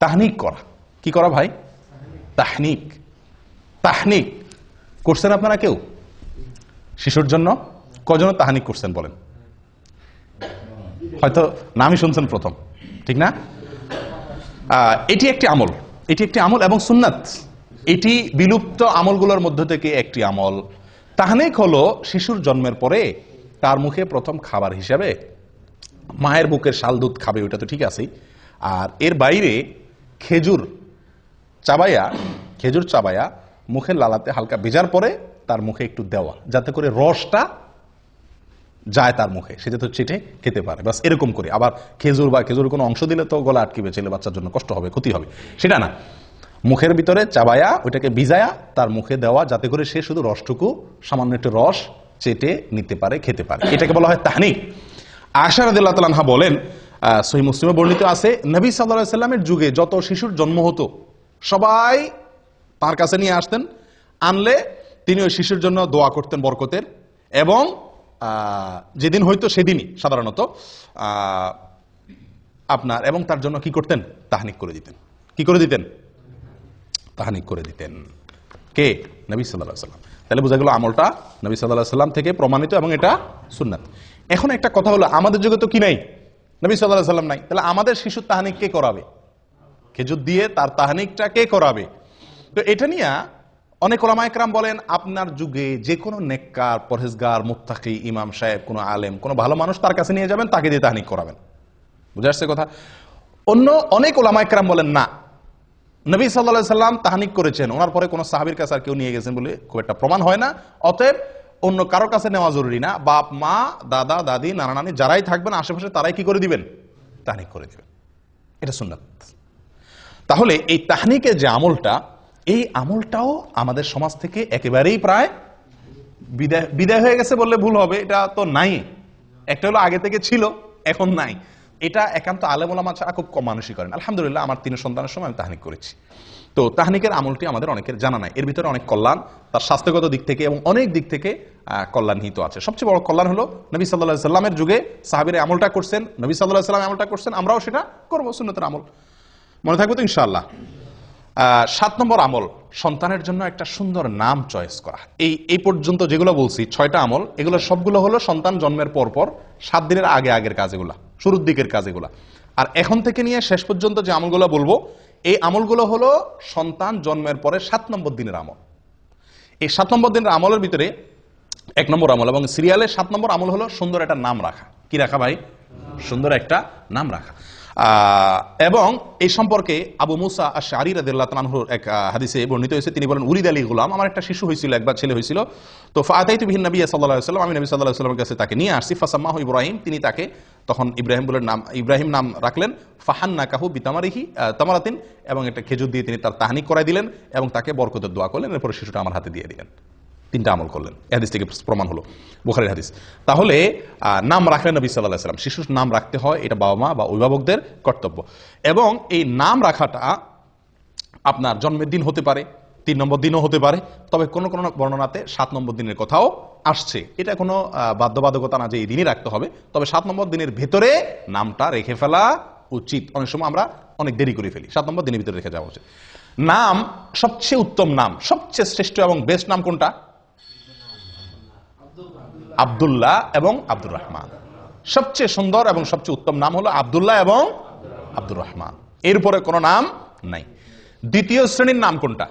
তাহনিক করা। কি করা ভাই? তাহনিক। তাহনিক করছেন আপনারা কেউ শিশুর জন্য? কজন তাহনিক করছেন বলেন? হয়তো নামই শুনছেন প্রথম, ঠিক না? এটি একটি আমল, এটি একটি আমল এবং সুন্নাত। এটি বিলুপ্ত আমলগুলোর মধ্য থেকে একটি আমল। তাহনিক হলো শিশুর জন্মের পরে তার মুখে প্রথম খাবার হিসাবে মায়ের বুকের শাল দুধ খাবে, ওইটা তো ঠিক আছে। আর এর বাইরে খেজুর চাবায়া মুখের লালাতে হালকা ভেজার পরে তার মুখে একটু দেওয়া, যাতে করে রসটা যায় তার মুখে, সে যাতে চেটে খেতে পারে, বাস এরকম করে। আবার খেজুর বা খেজুর কোনো অংশ দিলে তো গলা আটকিবে, ছেলে বাচ্চার জন্য কষ্ট হবে, ক্ষতি হবে, সেটা না। মুখের ভিতরে চাবায়া ওইটাকে ভিজায়া তার মুখে দেওয়া, যাতে করে সে শুধু রসটুকু, সামান্য একটু রস চেটে নিতে পারে, খেতে পারে। এটাকে বলা হয় তাহনিক। আয়েশা রাদিয়াল্লাহু তাআলা আনহা বলেন, সহিহ মুসলিমে বর্ণিত আছে, নবী সাল্লাল্লাহু আলাইহি সাল্লামের যুগে যত শিশুর জন্ম হতো সবাই তার কাছে নিয়ে আসতেন। আনলে তিনি ওই শিশুর জন্য দোয়া করতেন বরকতের, এবং যেদিন হয়তো সেদিনই সাধারণত আপনার এবং তার জন্য কি করতেন? তাহনিক করে দিতেন। কি করে দিতেন? তাহনিক করে দিতেন। কে? নবী সাল্লাল্লাহু আলাইহি সাল্লাম। তাহলে বোঝা গেল আমলটা নবী সাল্লাল্লাহু আলাইহি সাল্লাম থেকে প্রমাণিত এবং এটা সুন্নাত। এখন একটা কথা হলো, আমাদের যুগে তো কি নাই? নবী সাল্লাল্লাহু আলাইহি সাল্লাম নাই। তাহলে আমাদের শিশুর তাহনিক কে করাবে? খেজুর দিয়ে তার তাহনিকটা কে করাবে? তো এটা নিয়ে অনেক ওলামায়ে কেরাম বলেন, আপনার যুগে যে কোনো নেককার, পরহেজগার, মুত্তাকি, ইমাম সাহেব, কোনো আলেম, কোনো ভালো মানুষ তার কাছে নিয়ে যাবেন, তাকে দিয়ে তাহনিক করাবেন। বুঝে আসছে কথা? অন্য অনেক ওলামায়ে কেরাম বলেন না, নবী সাল্লাল্লাহু আলাইহি সাল্লাম তাহনিক করেছেন, ওনার পরে কোনো সাহাবীর কাছে আর কেউ নিয়ে গেছেন বলে খুব একটা প্রমাণ হয় না। অতএব অন্য কারোর কাছে নেওয়া জরুরি না। বাপ মা, দাদা দাদি, নানা নানি যারাই থাকবেন আশেপাশে, তারাই কি করে দিবেন? তাহনিক করে দিবেন। এটা সুন্নাত। তাহলে এই তাহনিকের যে আমলটা, এই আমলটাও আমাদের সমাজ থেকে একেবারেই প্রায় বিদায় হয়ে গেছে বললে ভুল হবে, এটা তো নাই। একটা হলো আগে থেকে ছিল, এখন নাই। এটা একান্ত আলেম ওলামা ছাড়া খুব কম মানুষই করেন। আলহামদুলিল্লাহ, আমার 3 সন্তানের সময় আমি তাহনিক করেছি। তো তাহনিকের আমলটি আমাদের অনেকের জানা নাই। এর ভিতরে অনেক কল্যাণ, তার স্বাস্থ্যগত দিক থেকে এবং অনেক দিক থেকে কল্যাণ নিহিত আছে। সবচেয়ে বড় কল্যাণ হলো, নবী সাল্লাল্লাহু আলাইহি সাল্লামের যুগে সাহাবীরা আমলটা করছেন, নবী সাল্লাল্লাহু আলাইহি সাল্লাম আমলটা করছেন, আমরাও সেটা করবো, সুন্নতের আমল। মনে থাকবে তো ইনশাআল্লাহ? 7 নম্বর আমল, সন্তানের জন্য একটা সুন্দর নাম চয়েস করা। এই পর্যন্ত যেগুলো বলছি 6টা আমল, এগুলো সবগুলো হলো সন্তান জন্মের পর 7 দিনের আগের কাজ, এগুলা শুরুর দিকের কাজ এগুলা। আর এখন থেকে নিয়ে শেষ পর্যন্ত যে আমলগুলো বলবো, এই আমলগুলো হলো সন্তান জন্মের পরে 7 নম্বর দিনের আমল। এই 7 নম্বর দিনের আমলের ভিতরে 1 নম্বর আমল এবং সিরিয়ালে 7 নম্বর আমল হলো সুন্দর একটা নাম রাখা। কি রাখা ভাই? সুন্দর একটা নাম রাখা। এবং এই সম্পর্কে আবু মুসা আশ-শা'রি রাদিয়াল্লাহু তাআলা আনহুর এক হাদিসে বর্ণিত হয়েছে, তিনি বলেন, উলিদ আলী গুলাম, আমার একটা শিশু হয়েছিল, একবার ছেলে হয়েছিল। তো ফাআতাইতু বিহিন নবী সাল্লাল্লাহু আলাইহি ওয়াসাল্লাম, আমি নবী সাল্লাল্লাহু আলাইহি ওয়াসাল্লামের কাছে তাকে নিয়ে আসছি। ফাসাম্মাহু ইব্রাহিম, তিনি তাকে তখন ইব্রাহিম নাম রাখলেন। ফাহান্নাকাহু বিতামারিহি তামারাতিন, এবং একটা খেজুর দিয়ে তিনি তার তাহনিক করাই দিলেন এবং তাকে বরকতের দোয়া করলেন। এরপর শিশুটা আমার হাতে দিয়ে দিলেন। 3টা আমল করলেন। এই হাদিস থেকে প্রমাণ হলো, বুখারীর হাদিস। তাহলে নাম রাখলেন নবী সাল্লাল্লাহু আলাইহি ওয়াসাল্লাম। শিশুর নাম রাখতে হয়, এটা বাবা মা বা অভিভাবকদের কর্তব্য। এবং এই নাম রাখাটা আপনার জন্মের দিন হতে পারে, 3 নম্বর দিনও হতে পারে, তবে কোন কোন বর্ণনাতে 7 নম্বর দিনের কথাও আসছে। এটা কোনো বাধ্যবাধকতা না যে এই দিনই রাখতে হবে, তবে 7 নম্বর দিনের ভেতরে নামটা রেখে ফেলা উচিত। অনেক সময় আমরা অনেক দেরি করে ফেলি, 7 নম্বর দিনের ভিতরে রেখে যাওয়া উচিত। নাম, সবচেয়ে উত্তম নাম, সবচেয়ে শ্রেষ্ঠ এবং বেস্ট নাম কোনটা? আব্দুল্লাহ এবং আব্দুর রহমান। সবচেয়ে সুন্দর এবং সবচেয়ে উত্তম নাম হলো আব্দুল্লাহ এবং আব্দুর রহমান, এরপরে কোনো নাম নাই। দ্বিতীয় শ্রেণীর নাম কোনটা?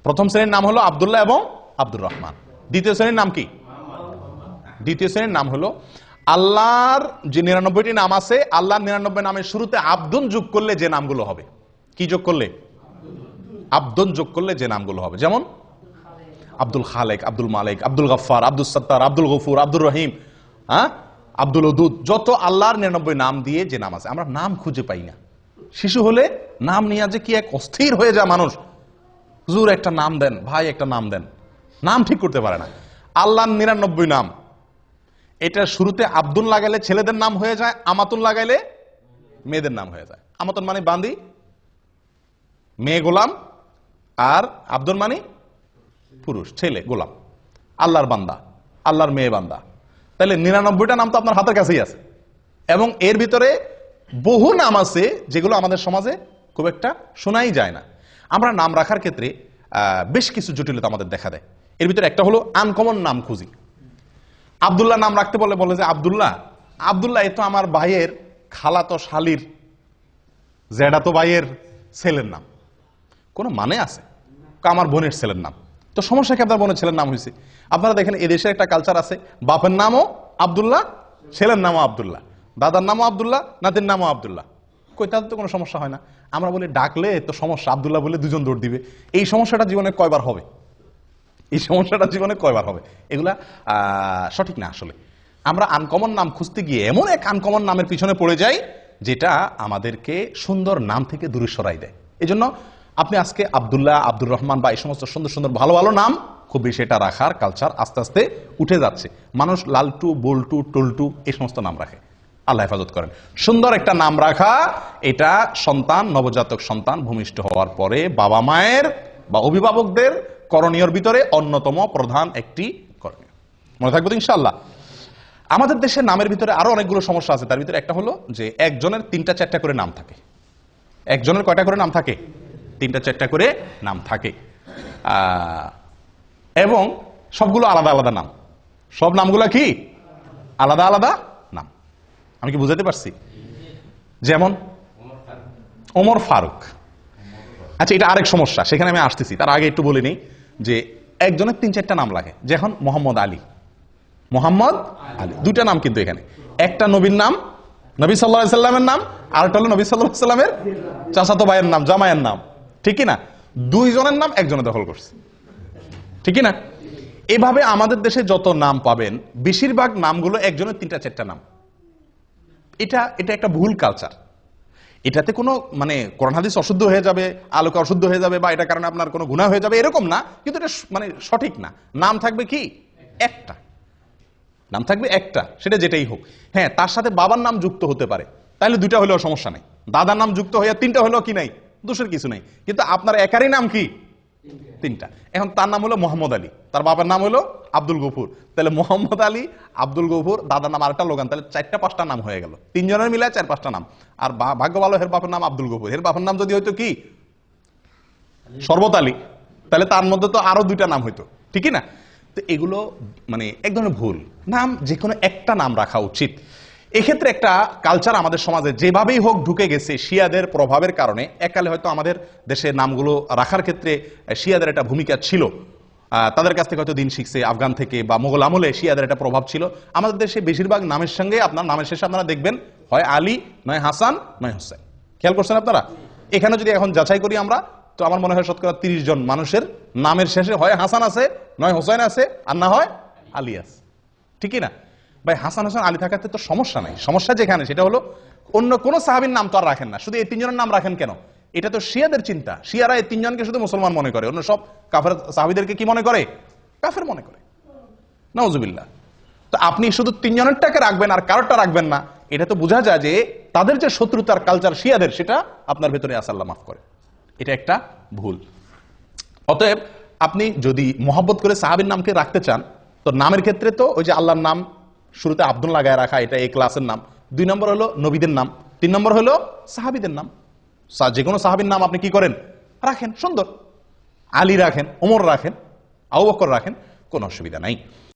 প্রথম শ্রেণীর নাম হলো আব্দুল্লাহ এবং আব্দুর রহমান। দ্বিতীয় শ্রেণীর নাম কি? দ্বিতীয় শ্রেণীর নাম হলো আল্লাহর যে 99টি নাম আছে, আল্লাহর 99 নামের শুরুতে আব্দুন যোগ করলে যে নামগুলো হবে। কি যোগ করলে? আব্দুন যোগ করলে যে নামগুলো হবে। যেমন আব্দুল খালেক, আব্দুল মালিক, আব্দুল গফফার, আব্দুল সত্তার, আব্দুল গফুর, আব্দুর রহিম, আব্দুল ওদুদ, যত আল্লাহর 99 নাম দিয়ে যে নাম আছে, আমরা নাম খুঁজে পাই না। শিশু হলে নাম নিয়ে যে কি এক অস্থির হয়ে যায় মানুষ। হুজুর একটা নাম দেন, ভাই একটা নাম দেন, নাম ঠিক করতে পারে না। আল্লাহর 99 নাম, এটা শুরুতে আব্দুল লাগাইলে ছেলেদের নাম হয়ে যায়, আমাতুন লাগাইলে মেয়েদের নাম হয়ে যায়। আমাতুন মানে বান্দি, মেয়ে গোলাম, আর আব্দুল মানে পুরুষ, ছেলে গোলাম, আল্লাহর বান্দা, আল্লাহর মেয়ে বান্দা। তাহলে 99টা নাম তো আপনার হাতের কাছেই আছে, এবং এর ভিতরে বহু নাম আছে যেগুলো আমাদের সমাজে খুব একটা শোনাই যায় না। আমরা নাম রাখার ক্ষেত্রে বেশ কিছু জটিলতা আমাদের দেখা দেয়। এর ভিতরে একটা হলো আনকমন নাম খুঁজি। আব্দুল্লাহ নাম রাখতে বলে বলে যে আব্দুল্লাহ, আব্দুল্লাহ এ তো আমার ভাইয়ের খালাতো শালির জেডাতো ভাইয়ের ছেলের নাম, কোনো মানে আছে? আমার বোনের ছেলের নাম। তো সমস্যা কি আপনার বোনের ছেলের নাম হয়েছে? আপনারা দেখেন এদেশের একটা কালচার আছে, বাপের নামও আব্দুল্লাহ, ছেলের নামও আব্দুল্লাহ, দাদার নামও আব্দুল্লাহ, নাতির নামও আব্দুল্লাহ। কই, তাদের তো কোনো সমস্যা হয় না। আমরা বলি ডাকলে তো সমস্যা, আব্দুল্লাহ বলে দুজন দৌড় দিবে। এই সমস্যাটা জীবনে কয়বার হবে? এই সমস্যাটা জীবনে কয়বার হবে? এগুলা সঠিক না। আসলে আমরা আনকমন নাম খুঁজতে গিয়ে এমন এক আনকমন নামের পিছনে পড়ে যাই যেটা আমাদেরকে সুন্দর নাম থেকে দূরে সরাই দেয়। এই জন্য আপনি আজকে আব্দুল্লাহ, আব্দুর রহমান বা এই সমস্ত সুন্দর সুন্দর ভালো ভালো নাম খুব বেশি এটা রাখার কালচার আস্তে আস্তে উঠে যাচ্ছে। মানুষ লালটু, বল্টু, টল্টু এই সমস্ত নাম রাখে। আল্লাহ হেফাজত করেন। সুন্দর একটা নাম রাখা, এটা সন্তান, নবজাতক সন্তান ভূমিষ্ঠ হওয়ার পরে বাবা মায়ের বা অভিভাবকদের করণীয়র ভিতরে অন্যতম প্রধান একটি করণীয়। মনে থাকবে তো ইনশাআল্লাহ। আমাদের দেশে নামের ভিতরে আরো অনেকগুলো সমস্যা আছে। তার ভিতরে একটা হলো যে একজনের 3টা 4টা করে নাম থাকে। একজনের কয়টা করে নাম থাকে? 3টা 4টা করে নাম থাকে, এবং সবগুলো আলাদা আলাদা নাম। সব নামগুলা কি আলাদা আলাদা নাম। আমি কি বুঝাতে পারছি? যেমন ওমর ফারুক। আচ্ছা, এটা আরেক সমস্যা, সেখানে আমি আসতেছি। তার আগে একটু বলে নিই যে একজনের 3-4টা নাম লাগে। যেমন মোহাম্মদ আলী, মোহাম্মদ আলী, 2টা নাম কিন্তু এখানে। একটা নবীর নাম, নবী সাল্লাল্লাহু আলাইহি সাল্লামের নাম, আর একটা হলো নবী সাল্লাল্লাহু আলাইহি সাল্লামের চাচাতো ভাইয়ের নাম, জামাইয়ের নাম। ঠিক না? 2 জনের নাম একজনে দখল করছে। ঠিক না? এভাবে আমাদের দেশে যত নাম পাবেন বেশিরভাগ নামগুলো একজনের 3টা 4টা নাম। এটা একটা ভুল কালচার। এটাতে কোনো মানে কোরআন হাদিস অশুদ্ধ হয়ে যাবে, আলোকে অশুদ্ধ হয়ে যাবে, বা এটার কারণে আপনার কোনো গুনাহ হয়ে যাবে এরকম না, কিন্তু এটা মানে সঠিক না। নাম থাকবে কি একটা, নাম থাকবে একটা, সেটা যেটাই হোক। হ্যাঁ, তার সাথে বাবার নাম যুক্ত হতে পারে, তাহলে 2টা হলেও সমস্যা নেই। দাদার নাম যুক্ত হয়ে 3টা হলেও কি নাই, দোষের কিছু নেই। কিন্তু আপনার একারই নাম কি 3টা। এখন তার নাম হলো মোহাম্মদ আলী, তার বাবার নাম হলো আব্দুল গফুর, তাহলে মোহাম্মদ আলী, আব্দুল গফুর, দাদার নাম আরেকটা লোগান, তাহলে 4টা 5টা নাম হয়ে গেল। 3 জনের মিলে 4-5টা নাম। আর ভাগ্য ভালো, এর বাবার নাম আব্দুল গফুর, এর বাবার নাম যদি হয়তো কি শরবত আলী, তাহলে তার মধ্যে তো আরো 2টা নাম হইতো। ঠিকই না? তো এগুলো মানে এক ধরনের ভুল। নাম যে কোনো একটা নাম রাখা উচিত। এক্ষেত্রে একটা কালচার আমাদের সমাজে যেভাবেই হোক ঢুকে গেছে শিয়াদের প্রভাবের কারণে। এককালে হয়তো আমাদের দেশে নামগুলো রাখার ক্ষেত্রে শিয়াদের একটা ভূমিকা ছিল, তাদের কাছ থেকে হয়তো দিন শিখছে, আফগান থেকে বা মোগল আমলে শিয়াদের একটা প্রভাব ছিল। আমাদের দেশে বেশিরভাগ নামের সঙ্গে আপনার নামের শেষে আপনারা দেখবেন হয় আলী, নয় হাসান, নয় হোসেন। খেয়াল করছেন আপনারা? এখানে যদি এখন যাচাই করি আমরা, তো আমার মনে হয় শতকরা 30 জন মানুষের নামের শেষে হয় হাসান আছে, নয় হোসেন আছে, আর না হয় আলী আছে। ঠিকই না ভাই? হাসান হোসেন আলী থাকাতে তো সমস্যা নাই। সমস্যা যেখানে সেটা হলো অন্য কোন সাহাবীর নাম তো আর রাখেন না, শুধু এই 3 জনের নাম রাখেন কেন? এটা তো শিয়াদের চিন্তা। শিয়ারা এই 3 জনকে শুধু মুসলমান মনে করে, অন্য সব কাফের সাহাবীদেরকে কি মনে করে? কাফের মনে করে। নাউজুবিল্লাহ। তো আপনি শুধু 3 জনেরটাকে রাখবেন আর কারোরটা রাখবেন না, এটা তো বোঝা যায় যে তাদের যে শত্রুতার কালচার শিয়াদের, সেটা আপনার ভেতরে আছে, আল্লাহ মাফ করে। এটা একটা ভুল। অতএব আপনি যদি মোহাব্বত করে সাহাবীর নামকে রাখতে চান, তো নামের ক্ষেত্রে তো ওই যে আল্লাহর নাম শুরুতে আব্দুল লাগায় রাখা, এটা এই ক্লাসের নাম। 2 নম্বর হলো নবীদের নাম, 3 নম্বর হলো সাহাবীদের নাম। যে কোনো সাহাবীর নাম আপনি কি করেন? রাখেন। সুন্দর। আলী রাখেন, ওমর রাখেন, আবু বকর রাখেন, কোনো অসুবিধা নাই।